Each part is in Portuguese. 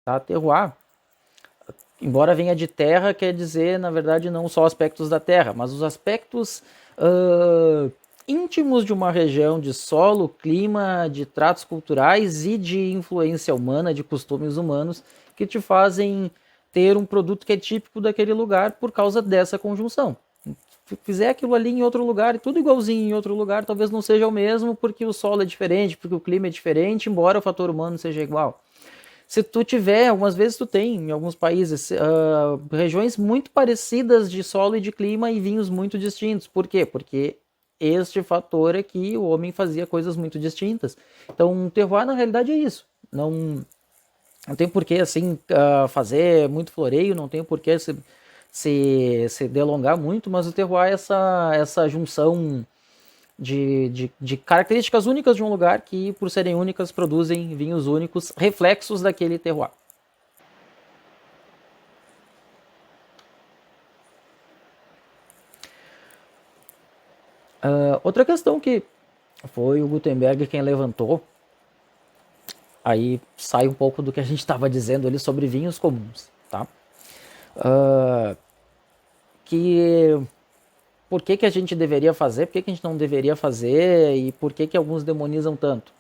Tá? Terroir, embora venha de terra, quer dizer, na verdade, não só aspectos da terra, mas os aspectos íntimos de uma região, de solo, clima, de tratos culturais e de influência humana, de costumes humanos, que te fazem ter um produto que é típico daquele lugar por causa dessa conjunção. Se fizer aquilo ali em outro lugar, tudo igualzinho em outro lugar, talvez não seja o mesmo, porque o solo é diferente, porque o clima é diferente, embora o fator humano seja igual. Se tu tiver, algumas vezes tu tem, em alguns países, regiões muito parecidas de solo e de clima e vinhos muito distintos. Por quê? Porque este fator é que o homem fazia coisas muito distintas. Então, um terroir, na realidade, é isso. Não tem porquê, assim, fazer muito floreio, não tem porquê se delongar muito, mas o terroir é essa junção de características únicas de um lugar que, por serem únicas, produzem vinhos únicos, reflexos daquele terroir. Outra questão que foi o Gutenberg quem levantou, aí sai um pouco do que a gente estava dizendo ali sobre vinhos comuns, tá? Que por que a gente deveria fazer, por que a gente não deveria fazer e por que alguns demonizam tanto.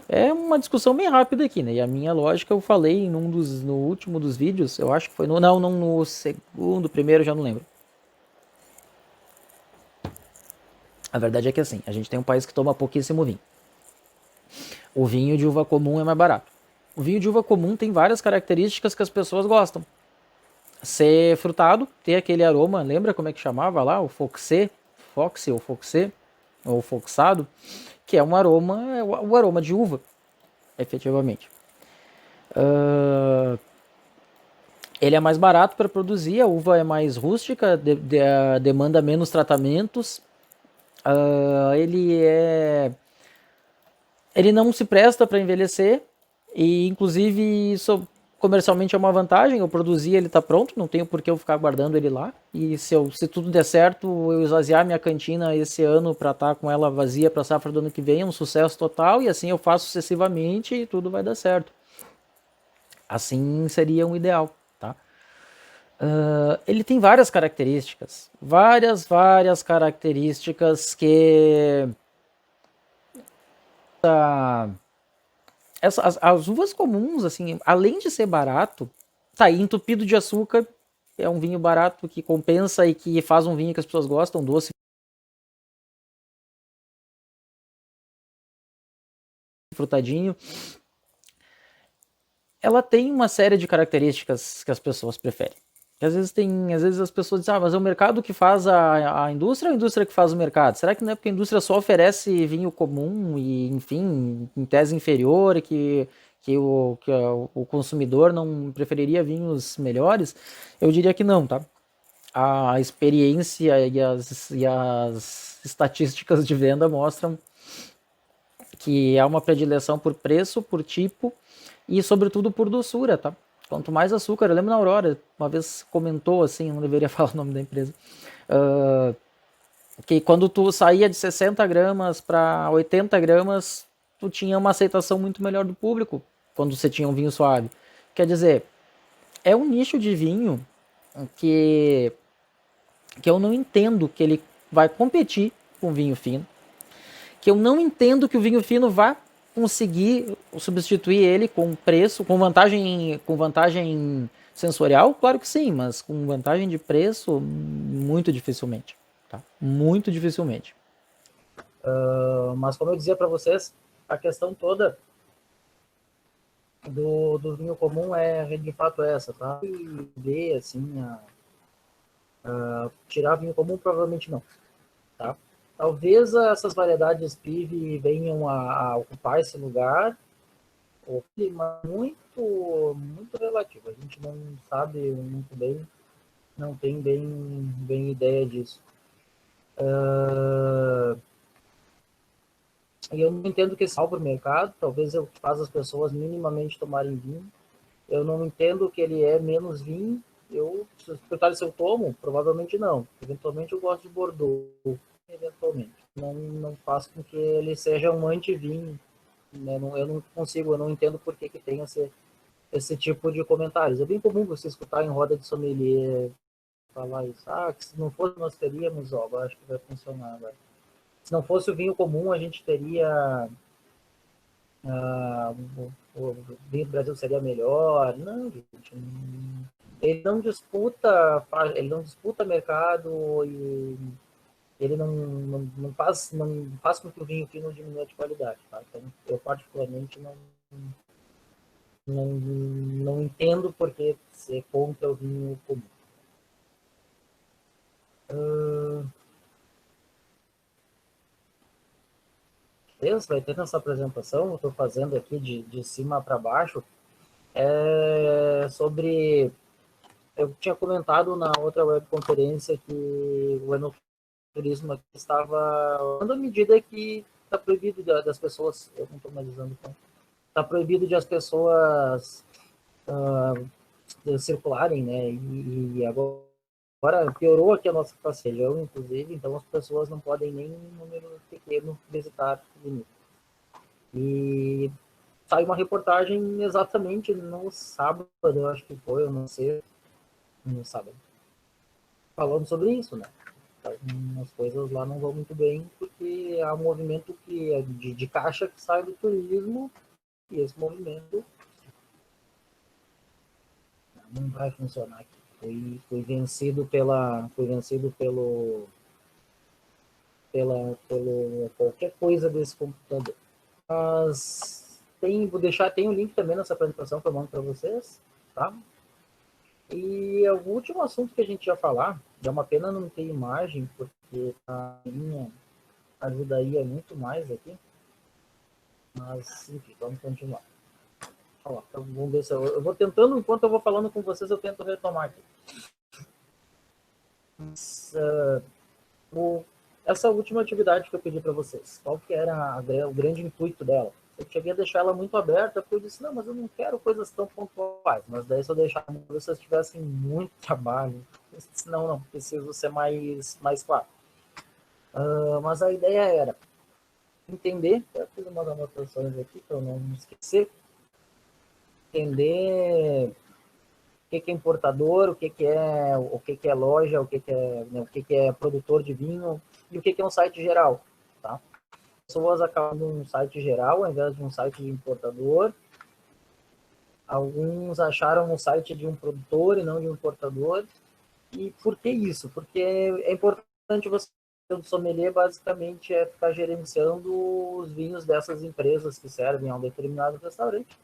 É uma discussão bem rápida aqui, né? E a minha lógica eu falei no último dos vídeos, eu acho que foi não no segundo, primeiro, já não lembro. A verdade é que assim, a gente tem um país que toma pouquíssimo vinho. O vinho de uva comum é mais barato. O vinho de uva comum tem várias características que as pessoas gostam. Ser frutado, ter aquele aroma, lembra como é que chamava lá? O foxé, foxe ou foxé, ou foxado, que é um aroma, é o aroma de uva, efetivamente. Ele é mais barato para produzir, a uva é mais rústica, demanda menos tratamentos. Ele é ele não se presta para envelhecer e inclusive isso comercialmente é uma vantagem. Eu produzi, ele está pronto, não tenho por que eu ficar guardando ele lá. E se tudo der certo, eu esvaziar minha cantina esse ano para estar com ela vazia para a safra do ano que vem, é um sucesso total e assim eu faço sucessivamente e tudo vai dar certo. Assim seria um ideal, tá? Ele tem várias características que as uvas comuns, assim, além de ser barato, tá aí entupido de açúcar, é um vinho barato que compensa e que faz um vinho que as pessoas gostam, doce, frutadinho. Ela tem uma série de características que as pessoas preferem. Às vezes as pessoas dizem, mas é o mercado que faz a indústria ou a indústria que faz o mercado? Será que não é porque a indústria só oferece vinho comum e, enfim, em tese inferior, o consumidor não preferiria vinhos melhores? Eu diria que não, tá? A experiência e as estatísticas de venda mostram que há uma predileção por preço, por tipo e, sobretudo, por doçura, tá? Quanto mais açúcar, eu lembro na Aurora, uma vez comentou assim, não deveria falar o nome da empresa, que quando tu saía de 60 gramas para 80 gramas, tu tinha uma aceitação muito melhor do público, quando você tinha um vinho suave. Quer dizer, é um nicho de vinho que, que eu não entendo que ele vai competir com vinho fino, que eu não entendo que o vinho fino vá conseguir substituir ele com preço, com vantagem sensorial, claro que sim, mas com vantagem de preço, muito dificilmente, tá? Muito dificilmente. Mas como eu dizia para vocês, a questão toda do vinho comum é de fato essa, tá? E ver assim, tirar vinho comum provavelmente não, tá? Talvez essas variedades PIV venham a ocupar esse lugar, o clima muito relativo. A gente não sabe muito bem, não tem bem ideia disso. E eu não entendo que esse salva o mercado, talvez eu faça as pessoas minimamente tomarem vinho. Eu não entendo que ele é menos vinho. Se perguntar se eu tomo, provavelmente não. Eventualmente eu gosto de Bordeaux, eventualmente. Não faço com que ele seja um anti-vinho. Né? Eu não consigo, eu não entendo por que tem esse tipo de comentários. É bem comum você escutar em roda de sommelier falar isso. Que se não fosse nós teríamos, acho que vai funcionar agora. Se não fosse o vinho comum, a gente teria o vinho do Brasil seria melhor. Não, gente. Ele não disputa mercado e ele não faz com que o vinho fino diminua de qualidade. Tá? Então, eu particularmente não entendo por que ser contra o vinho comum. Deus vai ter nessa apresentação, eu estou fazendo aqui de cima para baixo, sobre... Eu tinha comentado na outra webconferência que o enoturismo aqui estava dando a medida que está proibido das pessoas, eu não estou mais usando, está proibido de as pessoas circularem, né? E agora piorou aqui a nossa região, inclusive, então as pessoas não podem nem em número pequeno visitar o Bonito. E saiu uma reportagem exatamente no sábado, eu acho que foi, eu não sei, no sábado, falando sobre isso, né? As coisas lá não vão muito bem, porque há um movimento que é de caixa que sai do turismo, e esse movimento não vai funcionar aqui. Foi vencido pelo qualquer coisa desse computador. Mas tem o link também nessa apresentação que eu mando para vocês, tá? E o último assunto que a gente ia falar, é uma pena não ter imagem, porque a minha ajudaria muito mais aqui. Mas, enfim, vamos continuar. Então, vamos ver se eu vou tentando, enquanto eu vou falando com vocês, eu tento retomar aqui. Mas, essa última atividade que eu pedi para vocês, qual que era o grande intuito dela? Eu cheguei a deixar ela muito aberta, porque eu disse, não, mas eu não quero coisas tão pontuais. Mas daí se eu deixar, se vocês tivessem muito trabalho, eu disse, não, preciso ser mais claro. Mas a ideia era entender, eu fiz umas anotações aqui para eu não esquecer, entender o que é importador, o que é loja, o que é produtor de vinho e o que é um site geral, tá? As pessoas acabam num site geral ao invés de um site de importador. Alguns acharam um site de um produtor e não de um importador. E por que isso? Porque é importante você, o sommelier basicamente é ficar gerenciando os vinhos dessas empresas que servem a um determinado restaurante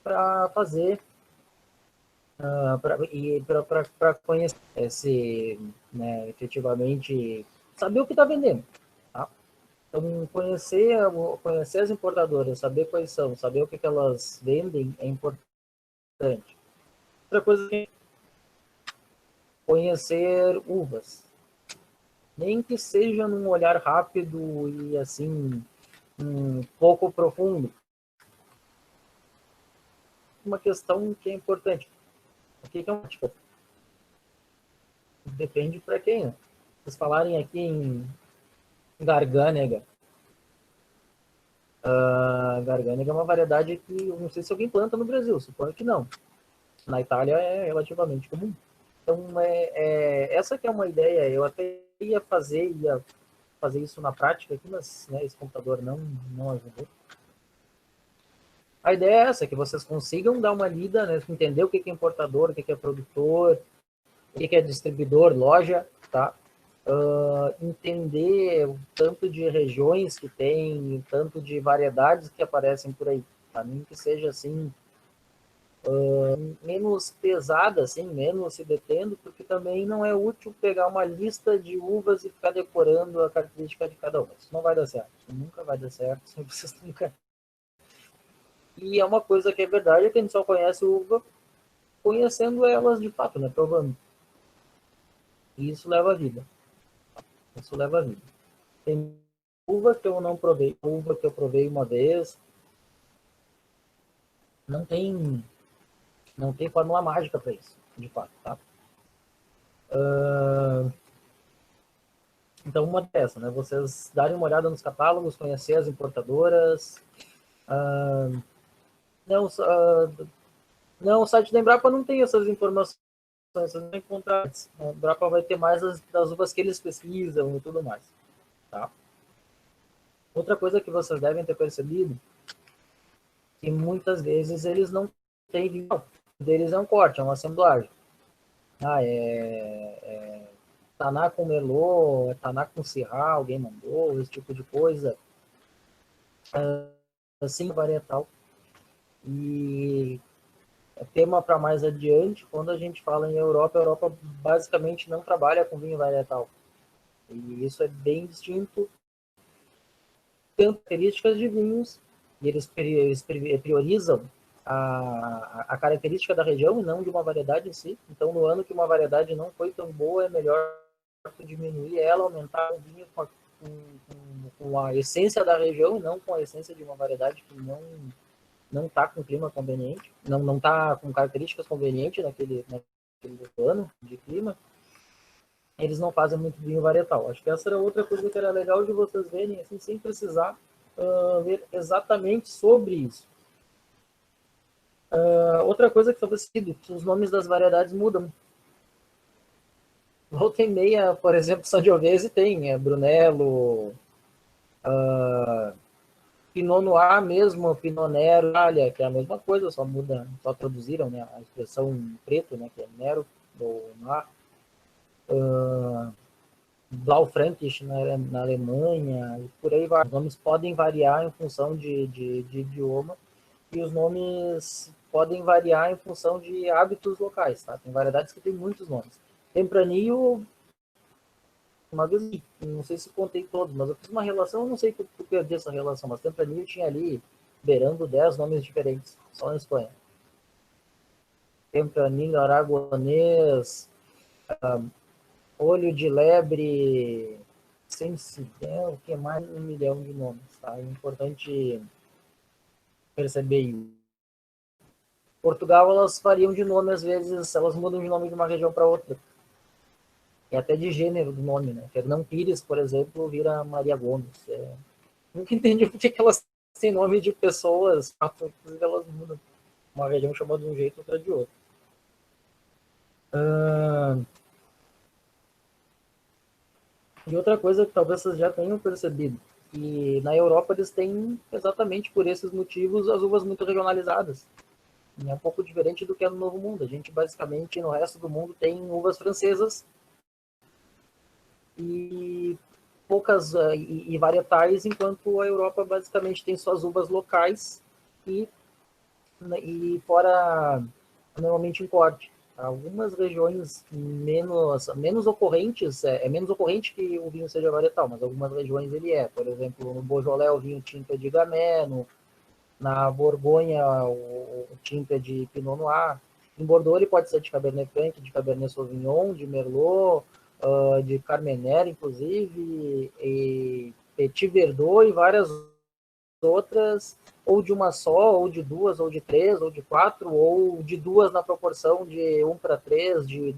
para fazer para conhecer né, efetivamente saber o que está vendendo, tá? Então conhecer as importadoras, saber quais são, saber o que elas vendem é importante. Outra coisa é conhecer uvas, nem que seja num olhar rápido e assim um pouco profundo. Uma questão que é importante, o que é uma ótica? Depende para quem, né? Vocês falarem aqui em Garganega. Garganega é uma variedade que eu não sei se alguém planta no Brasil, suponho que não. Na Itália é relativamente comum. Então, essa que é uma ideia. Eu até ia fazer isso na prática aqui, mas né, esse computador não ajudou. A ideia é essa, que vocês consigam dar uma lida, né, entender o que é importador, o que é produtor, o que é distribuidor, loja, tá? Entender o tanto de regiões que tem, o tanto de variedades que aparecem por aí. Para mim que seja assim, menos pesada, assim, menos se detendo, porque também não é útil pegar uma lista de uvas e ficar decorando a característica de cada uma. Isso não vai dar certo. Isso nunca vai dar certo. Vocês nunca... E é uma coisa que é verdade, é que a gente só conhece uva conhecendo elas de fato, né? Provando. E isso leva a vida. Isso leva a vida. Tem uva que eu não provei, uva que eu provei uma vez. Não tem fórmula mágica para isso, de fato, tá? Então, uma dessa, né? Vocês darem uma olhada nos catálogos, conhecer as importadoras. Não, Não, o site da Embrapa não tem essas informações, vocês vão encontrar. A Embrapa vai ter mais das uvas que eles pesquisam e tudo mais. Tá? Outra coisa que vocês devem ter percebido, que muitas vezes eles não têm vinho, deles é um corte, é uma assemblagem. Taná com Merlot, Taná com Syrah, alguém mandou, esse tipo de coisa. Assim, varietal. E tema para mais adiante, quando a gente fala em Europa, a Europa basicamente não trabalha com vinho varietal. E isso é bem distinto. Tem características de vinhos, e eles priorizam a característica da região e não de uma variedade em si. Então, no ano que uma variedade não foi tão boa, é melhor diminuir ela, aumentar o vinho com a essência da região e não com a essência de uma variedade que não está com clima conveniente, não está com características convenientes naquele ano de clima. Eles não fazem muito vinho varietal. Acho que essa era outra coisa que era legal de vocês verem, assim, sem precisar ver exatamente sobre isso. Outra coisa que talvez os nomes das variedades mudam. Volta e meia, por exemplo, Sangiovese tem Brunello, Pinot Noir mesmo, Pinot Nero, que é a mesma coisa, só muda, só traduziram, né, a expressão preto, né, que é Nero, ou Noir. Blaufränkisch na Alemanha, e por aí vai. Os nomes podem variar em função de idioma, e os nomes podem variar em função de hábitos locais, tá? Tem variedades que tem muitos nomes. Tempranillo, uma vez, não sei se contei todos, mas eu fiz uma relação, não sei se eu perdi essa relação, mas Tempranillo tinha ali, beirando 10 nomes diferentes, só na Espanha. Tempranillo, aragonês, olho de lebre, sensidel, o que mais? 1 milhão de nomes, tá? É importante perceber isso. Portugal, elas variam de nome, às vezes, elas mudam de nome de uma região para outra. E até de gênero do nome, né? Fernão Pires, por exemplo, vira Maria Gomes. Nunca entendi por que elas têm nome de pessoas, inclusive elas mudam. Uma região chama de um jeito, outra de outro. E outra coisa que talvez vocês já tenham percebido, que na Europa eles têm, exatamente por esses motivos, as uvas muito regionalizadas. É um pouco diferente do que é no Novo Mundo. A gente, basicamente, no resto do mundo, tem uvas francesas e poucas e varietais, enquanto a Europa, basicamente, tem suas uvas locais e fora, normalmente, em corte. Algumas regiões menos ocorrentes, é menos ocorrente que o vinho seja varietal, mas algumas regiões ele é. Por exemplo, no Beaujolais, o vinho tinto é de Gamay, na Borgonha, o tinto é de Pinot Noir. Em Bordeaux, ele pode ser de Cabernet Franc, de Cabernet Sauvignon, de Merlot, de Carmenère, inclusive, e Petit Verdot e várias outras, ou de uma só, ou de duas, ou de três, ou de quatro, ou de duas na proporção de 1:3, de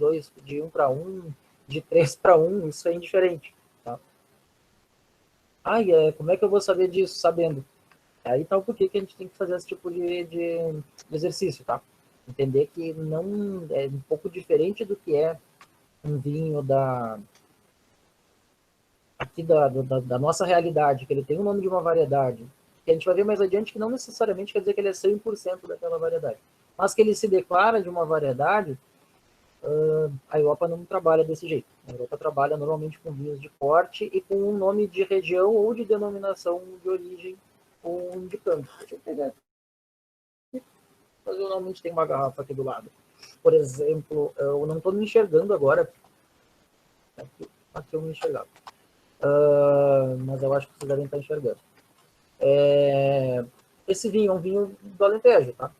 1:1, de 3:1, isso é indiferente. Tá? Como é que eu vou saber disso sabendo? Aí tá o porquê que a gente tem que fazer esse tipo de exercício, tá? Entender que não é um pouco diferente do que é um vinho aqui da nossa realidade, que ele tem o nome de uma variedade, que a gente vai ver mais adiante que não necessariamente quer dizer que ele é 100% daquela variedade, mas que ele se declara de uma variedade. A Europa não trabalha desse jeito. A Europa trabalha normalmente com vinhos de corte e com um nome de região ou de denominação de origem ou de campo. Deixa eu pegar aqui. Mas eu normalmente tenho uma garrafa aqui do lado. Por exemplo, eu não estou me enxergando agora. Aqui eu me enxergava. Mas eu acho que vocês devem estar enxergando. Esse vinho é um vinho do Alentejo, tá?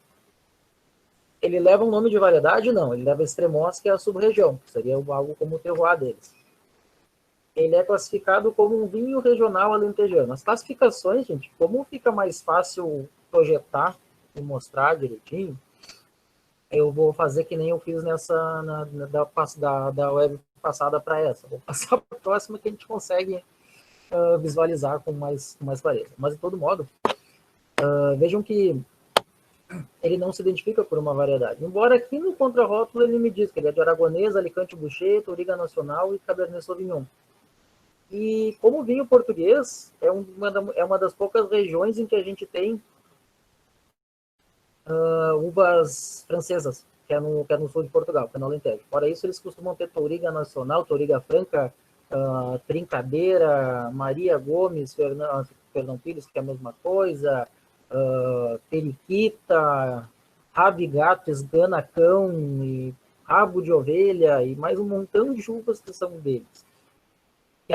Ele leva um nome de variedade? Não, ele leva Extremos, que é a sub-região, que seria algo como o terroir deles. Ele é classificado como um vinho regional alentejano. As classificações, gente, como fica mais fácil projetar e mostrar direitinho, eu vou fazer que nem eu fiz da web passada para essa. Vou passar para a próxima que a gente consegue visualizar com mais clareza. Mas, de todo modo, vejam que ele não se identifica por uma variedade. Embora aqui no contrarótulo ele me diz que ele é de Aragonês, Alicante Bouschet, Touriga Nacional e Cabernet Sauvignon. E como vinho português, é uma das poucas regiões em que a gente tem uvas francesas, que é no sul de Portugal, que é no Alentejo. Fora isso, eles costumam ter Touriga Nacional, Touriga Franca, Trincadeira, Maria Gomes, Fernão Pires, que é a mesma coisa, Periquita, Rabigato, Esganacão, e Rabo de Ovelha, e mais um montão de uvas que são deles. Que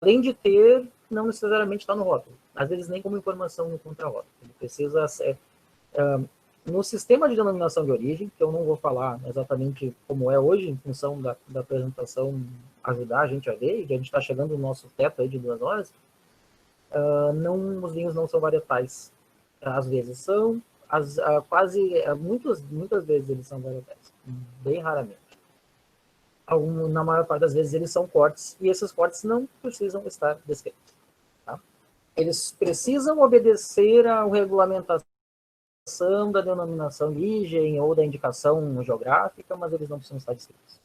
além de ter, não necessariamente está no rótulo. Às vezes nem como informação no contrarótulo. Ele precisa ser... no sistema de denominação de origem, que eu não vou falar exatamente como é hoje, em função da apresentação ajudar a gente a ver, e a gente está chegando no nosso teto aí de 2 horas, os vinhos não são varietais. Às vezes são, muitas vezes eles são varietais, bem raramente. Na maior parte das vezes eles são cortes, e esses cortes não precisam estar descritos. Tá? Eles precisam obedecer à regulamentação da denominação de origem ou da indicação geográfica, mas eles não precisam estar descritos.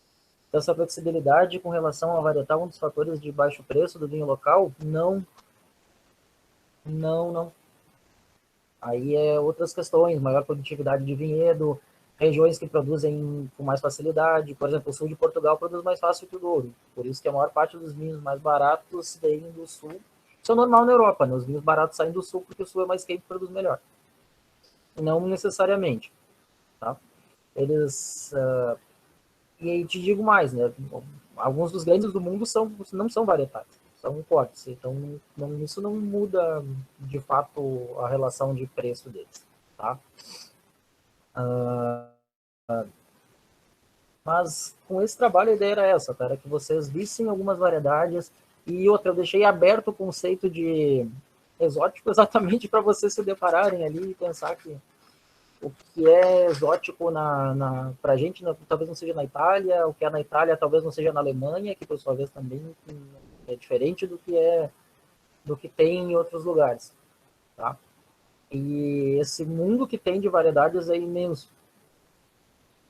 Então, essa flexibilidade com relação ao varietal, um dos fatores de baixo preço do vinho local, não. Aí é outras questões, maior produtividade de vinhedo, regiões que produzem com mais facilidade, por exemplo, o sul de Portugal produz mais fácil que o Douro, por isso que a maior parte dos vinhos mais baratos vêm do sul. Isso é normal na Europa, né? Os vinhos baratos saem do sul porque o sul é mais quente e produz melhor. Não necessariamente, tá? Eles... e aí te digo mais, né? Alguns dos grandes do mundo não são varietais, são cortes. Então, isso não muda, de fato, a relação de preço deles, tá? Mas com esse trabalho a ideia era essa, tá? Era que vocês vissem algumas variedades. E outra, eu deixei aberto o conceito de exótico exatamente para vocês se depararem ali e pensar que o que é exótico para a gente talvez não seja na Itália, o que é na Itália talvez não seja na Alemanha, que por sua vez também é diferente do que tem em outros lugares, tá? E esse mundo que tem de variedades é imenso.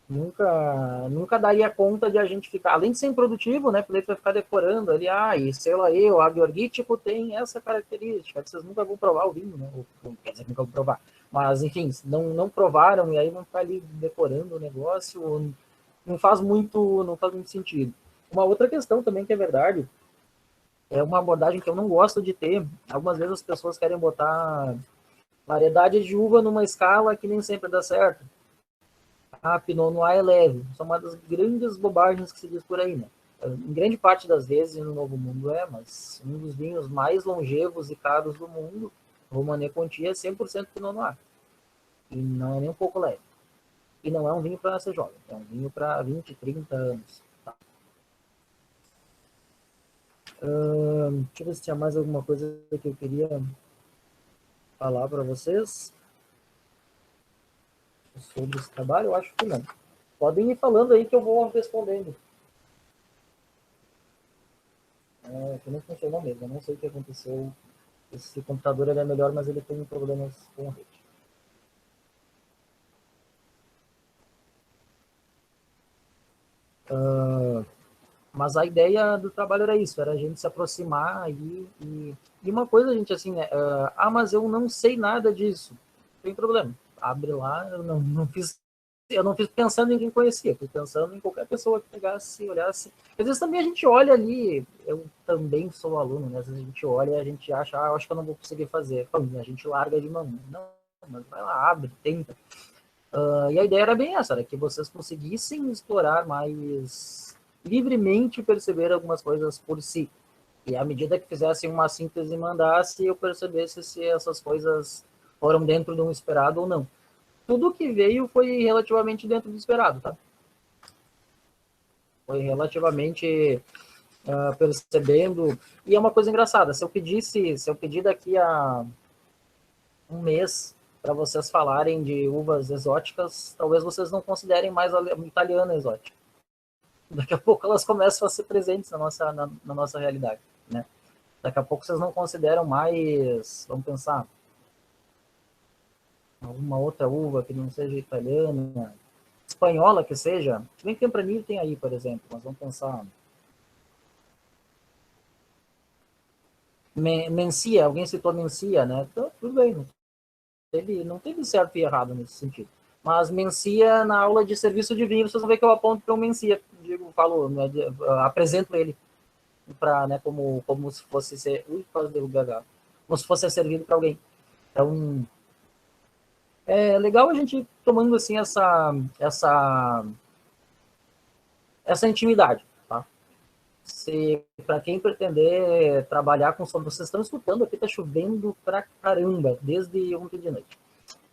Nunca daria conta de a gente ficar, além de ser improdutivo, né? Porque vai ficar decorando ali, e sei lá, o abiorgítico tem essa característica, que vocês nunca vão provar o vinho, né? Ou, quer dizer, nunca vão provar. Mas, enfim, não provaram e aí vão ficar ali decorando o negócio, não faz muito sentido. Uma outra questão também que é verdade, é uma abordagem que eu não gosto de ter. Algumas vezes as pessoas querem botar variedade de uva numa escala que nem sempre dá certo. Pinot Noir é leve. Isso é uma das grandes bobagens que se diz por aí, né? Em grande parte das vezes no Novo Mundo mas um dos vinhos mais longevos e caros do mundo, Romanée Conti, é 100% Pinot Noir. E não é nem um pouco leve. E não é um vinho para ser jovem, é um vinho para 20, 30 anos. Tá? Deixa eu ver se tinha mais alguma coisa que eu queria falar para vocês sobre esse trabalho. Eu acho que não. Podem ir falando aí que eu vou respondendo. Que não funcionou mesmo. Eu não sei o que aconteceu. Esse computador ele é melhor, mas ele tem problemas com a rede. Mas a ideia do trabalho era isso, era a gente se aproximar aí e uma coisa, gente, assim, né? Mas eu não sei nada disso. Não tem problema. Abre lá, eu não fiz pensando em quem conhecia, fui pensando em qualquer pessoa que pegasse, olhasse. Às vezes também a gente olha ali, eu também sou aluno, né? Às vezes a gente olha e a gente acha, eu acho que eu não vou conseguir fazer. A gente larga de mão. Não, mas vai lá, abre, tenta. E a ideia era bem essa, era que vocês conseguissem explorar mais livremente, perceber algumas coisas por si. E à medida que fizessem uma síntese e mandasse, eu percebesse se essas coisas foram dentro de um esperado ou não. Tudo que veio foi relativamente dentro do esperado, tá? Foi relativamente percebendo. E é uma coisa engraçada, se eu pedir daqui a um mês para vocês falarem de uvas exóticas, talvez vocês não considerem mais a italiana exótica. Daqui a pouco elas começam a ser presentes na nossa realidade, né? Daqui a pouco vocês não consideram mais, vamos pensar, alguma outra uva que não seja italiana, espanhola que seja. Se bem que Tempranillo tem aí, por exemplo, mas vamos pensar. Mencia, alguém citou Mencia, né? Então, tudo bem, não teve certo e errado nesse sentido. Mas Mencia, na aula de serviço de vinho, vocês vão ver que eu aponto para o Mencia, digo, falo, né, apresento ele para, né, como se fosse ser, quase deu gaga, como se fosse servido para alguém. Então, é legal a gente ir tomando assim essa intimidade, tá? Se para quem pretender trabalhar com som, vocês estão escutando aqui, tá chovendo pra caramba desde ontem de noite.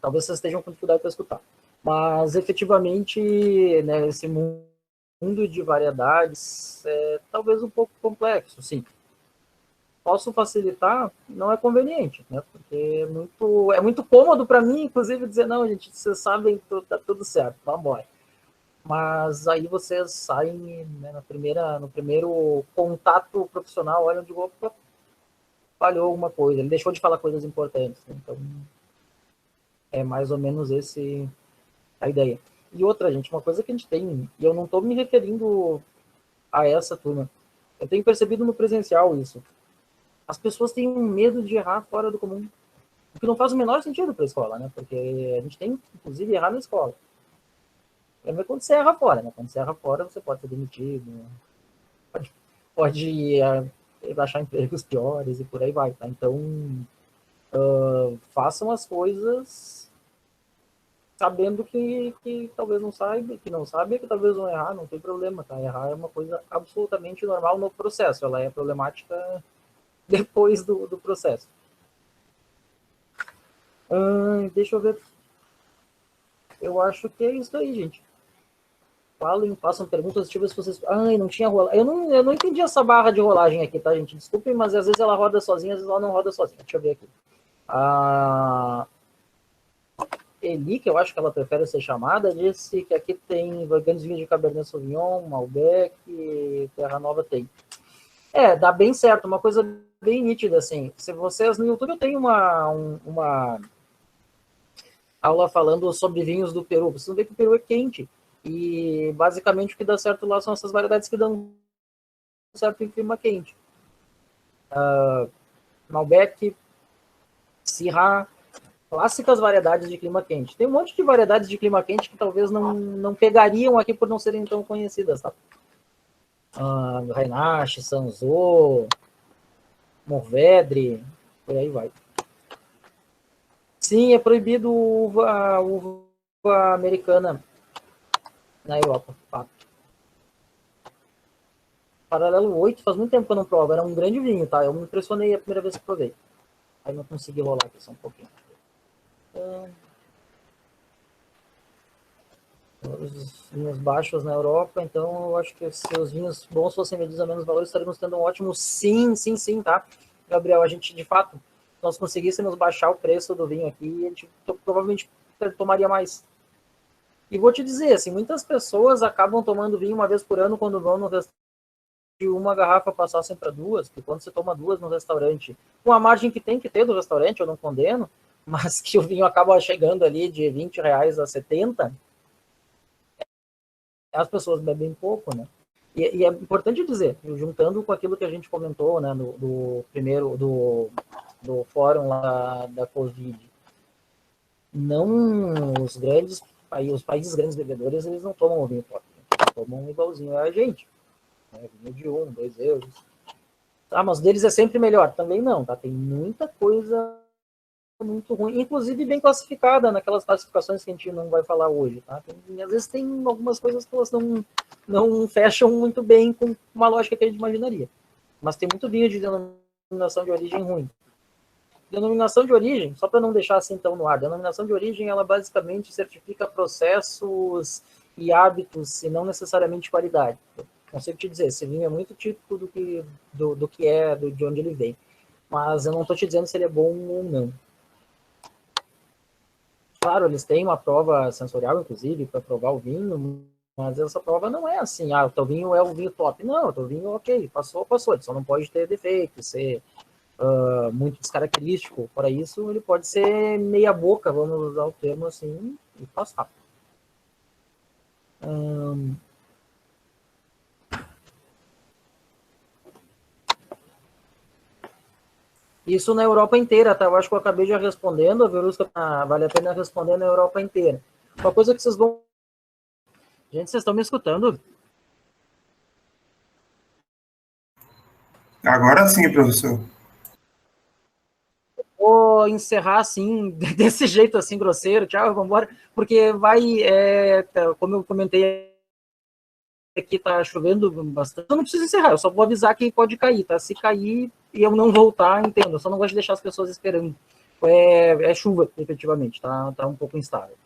Talvez vocês estejam com dificuldade para escutar, mas efetivamente, né, esse mundo de variedades é talvez um pouco complexo, sim. Posso facilitar, não é conveniente, né? Porque é muito cômodo para mim, inclusive, dizer, não, gente, vocês sabem, tá tudo certo, vamos embora. Mas aí vocês saem, né, no primeiro contato profissional, olham de opa, falhou alguma coisa, ele deixou de falar coisas importantes. Né? Então, é mais ou menos esse a ideia. E outra, gente, uma coisa que a gente tem, e eu não estou me referindo a essa turma, eu tenho percebido no presencial isso. As pessoas têm um medo de errar fora do comum, o que não faz o menor sentido para a escola, né? Porque a gente tem, inclusive, errar na escola. É quando você erra fora, né? Quando você erra fora, você pode ser demitido, pode achar empregos piores e por aí vai, tá? Então, façam as coisas sabendo que talvez não saiba, que talvez vão errar, não tem problema, tá? Errar é uma coisa absolutamente normal no processo, ela é problemática depois do processo. Deixa eu ver. Eu acho que é isso aí, gente. Façam perguntas, deixa eu ver se vocês. Ai, não tinha rolagem. Eu não entendi essa barra de rolagem aqui, tá, gente? Desculpem, mas às vezes ela roda sozinha, às vezes ela não roda sozinha. Deixa eu ver aqui. A Eli, que eu acho que ela prefere ser chamada, disse que aqui tem grandes vinhos de Cabernet Sauvignon, Malbec, Terra Nova tem. Dá bem certo, uma coisa bem nítida, assim. Se vocês no YouTube eu tenho uma aula falando sobre vinhos do Peru. Vocês vão ver que o Peru é quente. E basicamente o que dá certo lá são essas variedades que dão certo em clima quente. Malbec, Syrah, clássicas variedades de clima quente. Tem um monte de variedades de clima quente que talvez não pegariam aqui por não serem tão conhecidas, tá? Grenache, Sanzô, Mourvèdre, por aí vai. Sim, é proibido uva americana na Europa. Tá? Paralelo 8, faz muito tempo que eu não provo. Era um grande vinho, tá? Eu me impressionei a primeira vez que provei. Aí não consegui rolar aqui só um pouquinho. Os vinhos baixos na Europa, então eu acho que se os vinhos bons fossem medidos a menos valor, estaríamos tendo um ótimo sim, tá? Gabriel, a gente, de fato, se nós conseguíssemos baixar o preço do vinho aqui, a gente provavelmente tomaria mais. E vou te dizer, assim, muitas pessoas acabam tomando vinho uma vez por ano quando vão no restaurante de uma garrafa passassem para duas, porque quando você toma duas no restaurante, com a margem que tem que ter do restaurante, eu não condeno, mas que o vinho acaba chegando ali de R$20 a 70, as pessoas bebem pouco, né? E é importante dizer, juntando com aquilo que a gente comentou, né, do fórum lá da Covid, não os países grandes bebedores, eles não tomam vinho forte, eles tomam igualzinho a gente, né, vinho de 1, 2 euros. Mas deles é sempre melhor, também não, tá? Tem muita coisa muito ruim, inclusive bem classificada naquelas classificações que a gente não vai falar hoje, tá? Às vezes tem algumas coisas que elas não fecham muito bem com uma lógica que a gente imaginaria. Mas tem muito vinho de denominação de origem ruim. Denominação de origem, só para não deixar assim tão no ar, denominação de origem, ela basicamente certifica processos e hábitos, e não necessariamente qualidade. Consigo te dizer, esse vinho é muito típico do que é, de onde ele vem. Mas eu não estou te dizendo se ele é bom ou não. Claro, eles têm uma prova sensorial, inclusive, para provar o vinho, mas essa prova não é assim, o teu vinho é o vinho top. Não, o teu vinho, ok, passou, ele só não pode ter defeito, ser muito descaracterístico. Para isso, ele pode ser meia boca, vamos usar o termo assim, e passar. Isso na Europa inteira, tá? Eu acho que eu acabei já respondendo, a Verusca, vale a pena responder na Europa inteira. Uma coisa que vocês vão... Gente, vocês estão me escutando? Agora sim, professor. Vou encerrar assim, desse jeito assim, grosseiro, tchau, vamos embora, porque vai, como eu comentei aqui, tá chovendo bastante, eu não preciso encerrar, eu só vou avisar que pode cair, tá? Se cair e eu não voltar, entendo, eu só não gosto de deixar as pessoas esperando. É chuva, efetivamente, tá um pouco instável.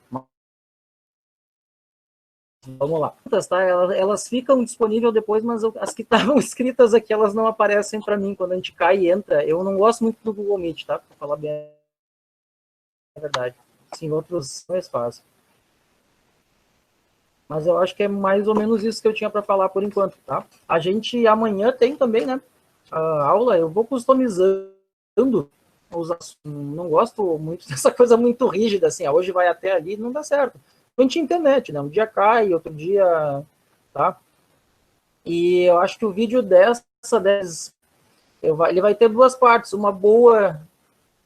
Vamos lá. Tá? Elas ficam disponíveis depois, mas as que estavam escritas aqui, elas não aparecem para mim quando a gente cai e entra. Eu não gosto muito do Google Meet, tá? Para falar bem a verdade. Sim, outros mais fácil. Mas eu acho que é mais ou menos isso que eu tinha para falar por enquanto, tá? A gente amanhã tem também, né? A aula, eu vou customizando os assuntos. Não gosto muito dessa coisa muito rígida, assim, hoje vai até ali, não dá certo. A gente internet, né? Um dia cai, outro dia, tá? E eu acho que o vídeo ele vai ter duas partes, uma boa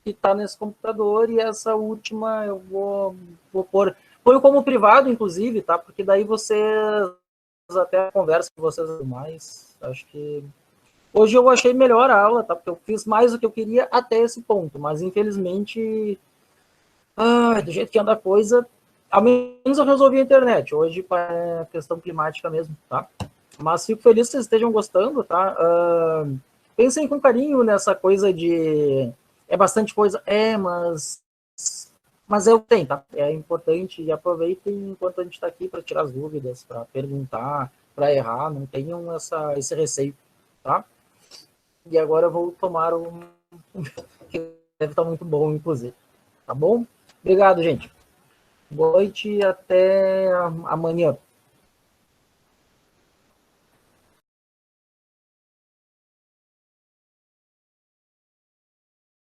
que está nesse computador e essa última eu vou pôr. Põe como privado, inclusive, tá? Porque daí vocês até conversam com vocês mais. Acho que hoje eu achei melhor a aula, tá? Porque eu fiz mais do que eu queria até esse ponto, mas infelizmente, do jeito que anda a coisa, ao menos eu resolvi a internet. Hoje para questão climática mesmo, tá? Mas fico feliz que vocês estejam gostando, tá? Pensem com carinho nessa coisa de... É bastante coisa? Mas eu tenho, tá? É importante e aproveitem enquanto a gente está aqui para tirar as dúvidas, para perguntar, para errar, não tenham esse receio, tá? E agora eu vou tomar que deve estar muito bom, inclusive. Tá bom? Obrigado, gente. Boa noite e até amanhã.